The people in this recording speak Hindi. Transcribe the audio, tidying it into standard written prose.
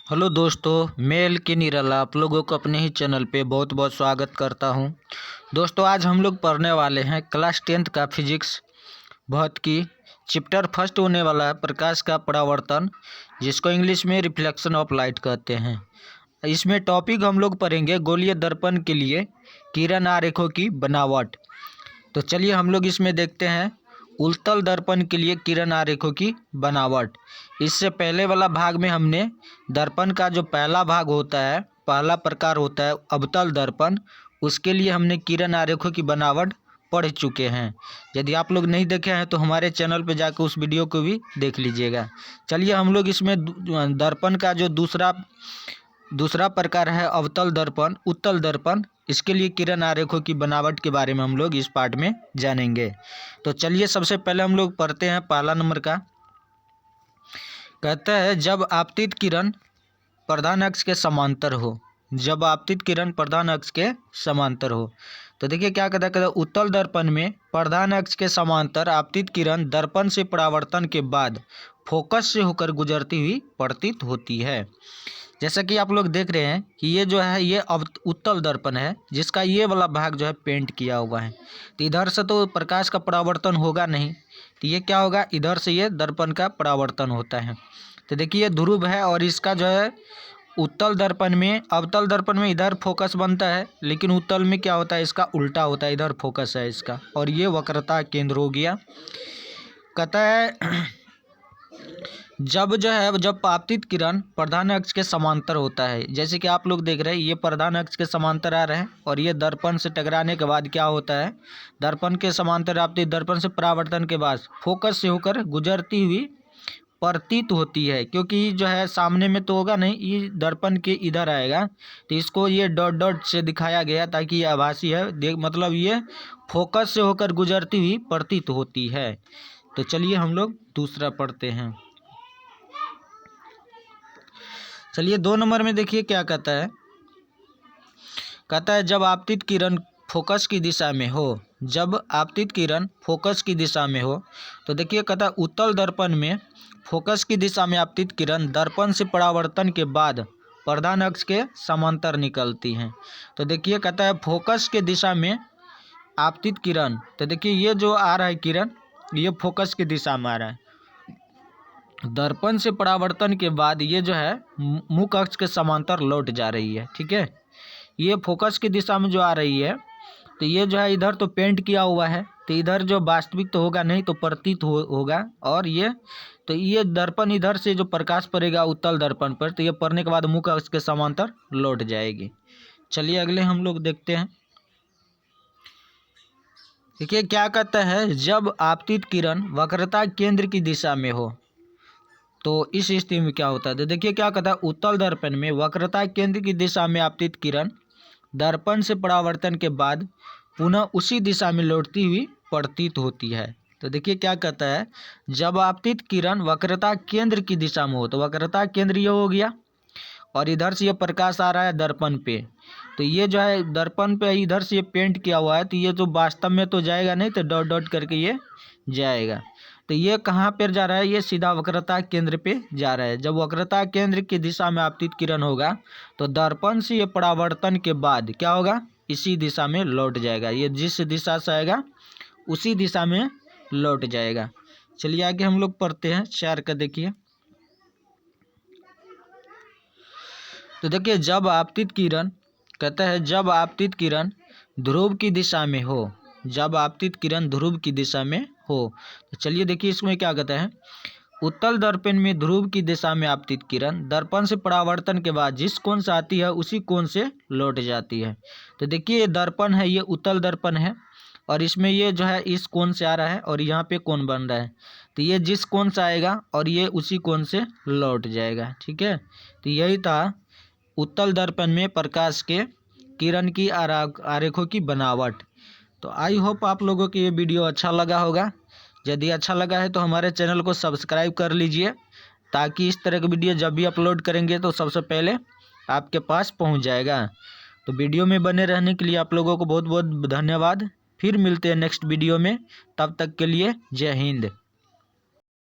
हेलो दोस्तों, मैं एल के निराला आप लोगों को अपने ही चैनल पे बहुत बहुत स्वागत करता हूं। दोस्तों, आज हम लोग पढ़ने वाले हैं क्लास 10th का फिजिक्स भौतिकी चैप्टर फर्स्ट होने वाला है प्रकाश का परावर्तन, जिसको इंग्लिश में रिफ्लेक्शन ऑफ लाइट कहते हैं। इसमें टॉपिक हम लोग पढ़ेंगे गोलीय दर्पण के लिए किरण आरेखों की बनावट। तो चलिए हम लोग इसमें देखते हैं उत्तल दर्पण के लिए किरण आरेखों की बनावट। इससे पहले वाला भाग में हमने दर्पण का जो पहला भाग होता है, पहला प्रकार होता है अवतल दर्पण, उसके लिए हमने किरण आरेखों की बनावट पढ़ चुके हैं। यदि आप लोग नहीं देखे हैं तो हमारे चैनल पर जाकर उस वीडियो को भी देख लीजिएगा। चलिए हम लोग इसमें दर्पण का जो दूसरा प्रकार है अवतल दर्पण, उत्तल दर्पण, इसके लिए किरण आरेखों की बनावट के बारे में हम लोग इस पार्ट में जानेंगे। तो चलिए सबसे पहले हम लोग पढ़ते हैं पहला नंबर का। कहता है जब आपतित किरण प्रधान अक्ष के समांतर हो। जब आपतित किरण प्रधान अक्ष के समांतर हो तो देखिए क्या कहता है उत्तल दर्पण में प्रधान अक्ष के समांतर आपतित किरण दर्पण से परावर्तन के बाद फोकस से होकर गुजरती हुई प्रतीत होती है। जैसा कि आप लोग देख रहे हैं कि ये जो है ये अब उत्तल दर्पण है, जिसका ये वाला भाग जो है पेंट किया हुआ है। तो इधर से तो प्रकाश का परावर्तन होगा नहीं, तो ये क्या होगा, इधर से ये दर्पण का परावर्तन होता है। तो देखिए ये ध्रुव है और इसका जो है उत्तल दर्पण में, अवतल दर्पण में इधर फोकस बनता है, लेकिन उत्तल में क्या होता है, इसका उल्टा होता है, इधर फोकस है इसका, और ये वक्रता केंद्र हो गया। कहता है जब आपतित किरण प्रधान अक्ष के समांतर होता है, जैसे कि आप लोग देख रहे हैं ये प्रधान अक्ष के समांतर आ रहे हैं और ये दर्पण से टकराने के बाद क्या होता है, दर्पण के समांतर आपतित दर्पण से परावर्तन के बाद फोकस से होकर गुजरती हुई प्रतीत होती है। क्योंकि जो है सामने में तो होगा नहीं, ये दर्पण के इधर आएगा, तो इसको ये डॉट डॉट से दिखाया गया ताकि ये आभासी है, मतलब ये फोकस से होकर गुजरती हुई प्रतीत होती है। तो चलिए हम लोग दूसरा पढ़ते हैं। चलिए 2 नंबर में देखिए क्या कहता है। कहता है जब आपतित किरण फोकस की दिशा में हो। जब आपतित किरण फोकस की दिशा में हो तो देखिए कहता है उत्तल दर्पण में फोकस की दिशा में आपतित किरण दर्पण से परावर्तन के बाद प्रधान अक्ष के समांतर निकलती हैं। तो देखिए कहता है फोकस के दिशा में आपतित किरण, तो देखिए ये जो आ रहा है किरण, ये फोकस की दिशा में आ रहा है। दर्पण से परावर्तन के बाद ये जो है मुख्य अक्ष के समांतर लौट जा रही है। ठीक है, ये फोकस की दिशा में जो आ रही है, तो ये जो है इधर तो पेंट किया हुआ है, तो इधर जो वास्तविक तो होगा नहीं, तो प्रतीत होगा। और ये तो ये दर्पण इधर से जो प्रकाश पड़ेगा उत्तल दर्पण पर, तो ये पड़ने के बाद मुख्य अक्ष के समांतर लौट जाएगी। चलिए अगले हम लोग देखते हैं। देखिए क्या कहता है जब आपतित किरण वक्रता केंद्र की दिशा में हो तो इस स्थिति में क्या होता है। तो देखिए क्या कहता है उत्तल दर्पण में वक्रता केंद्र की दिशा में आपतित किरण दर्पण से परावर्तन के बाद पुनः उसी दिशा में लौटती हुई प्रतीत होती है। तो देखिए क्या कहता है जब आपतित किरण वक्रता केंद्र की दिशा में हो, तो वक्रता केंद्र ये हो गया और इधर से ये प्रकाश आ रहा है दर्पण पे, तो ये जो है दर्पण पे इधर से ये पेंट किया हुआ है, तो ये जो वास्तव में तो जाएगा नहीं, तो डॉट डॉट करके ये जाएगा। तो ये कहाँ पर जा रहा है, ये सीधा वक्रता केंद्र पे जा रहा है। जब वक्रता केंद्र की दिशा में आपतित किरण होगा तो दर्पण से ये परावर्तन के बाद क्या होगा, इसी दिशा में लौट जाएगा। ये जिस दिशा से आएगा उसी दिशा में लौट जाएगा। चलिए आगे हम लोग पढ़ते हैं 4 का। देखिए तो देखिए जब आपतित किरण, कहता है जब आपतित किरण ध्रुव की दिशा में हो। जब आपतित किरण ध्रुव की दिशा में हो तो चलिए देखिए इसमें क्या कहता है उत्तल दर्पण में ध्रुव की दिशा में आपतित किरण दर्पण से परावर्तन के बाद जिस कोण से आती है उसी कोण से लौट जाती है। तो देखिए ये दर्पण है, ये उत्तल दर्पण है और इसमें ये जो है इस कोण से आ रहा है और यहाँ पे कोण बन रहा है, तो ये जिस कोण से आएगा और ये उसी कोण से लौट जाएगा। ठीक है, तो यही था उत्तल दर्पण में प्रकाश के किरण की आरेखों की बनावट। तो आई होप आप लोगों को ये वीडियो अच्छा लगा होगा। यदि अच्छा लगा है तो हमारे चैनल को सब्सक्राइब कर लीजिए, ताकि इस तरह की वीडियो जब भी अपलोड करेंगे तो सबसे पहले आपके पास पहुंच जाएगा। तो वीडियो में बने रहने के लिए आप लोगों को बहुत बहुत धन्यवाद। फिर मिलते हैं नेक्स्ट वीडियो में, तब तक के लिए जय हिंद।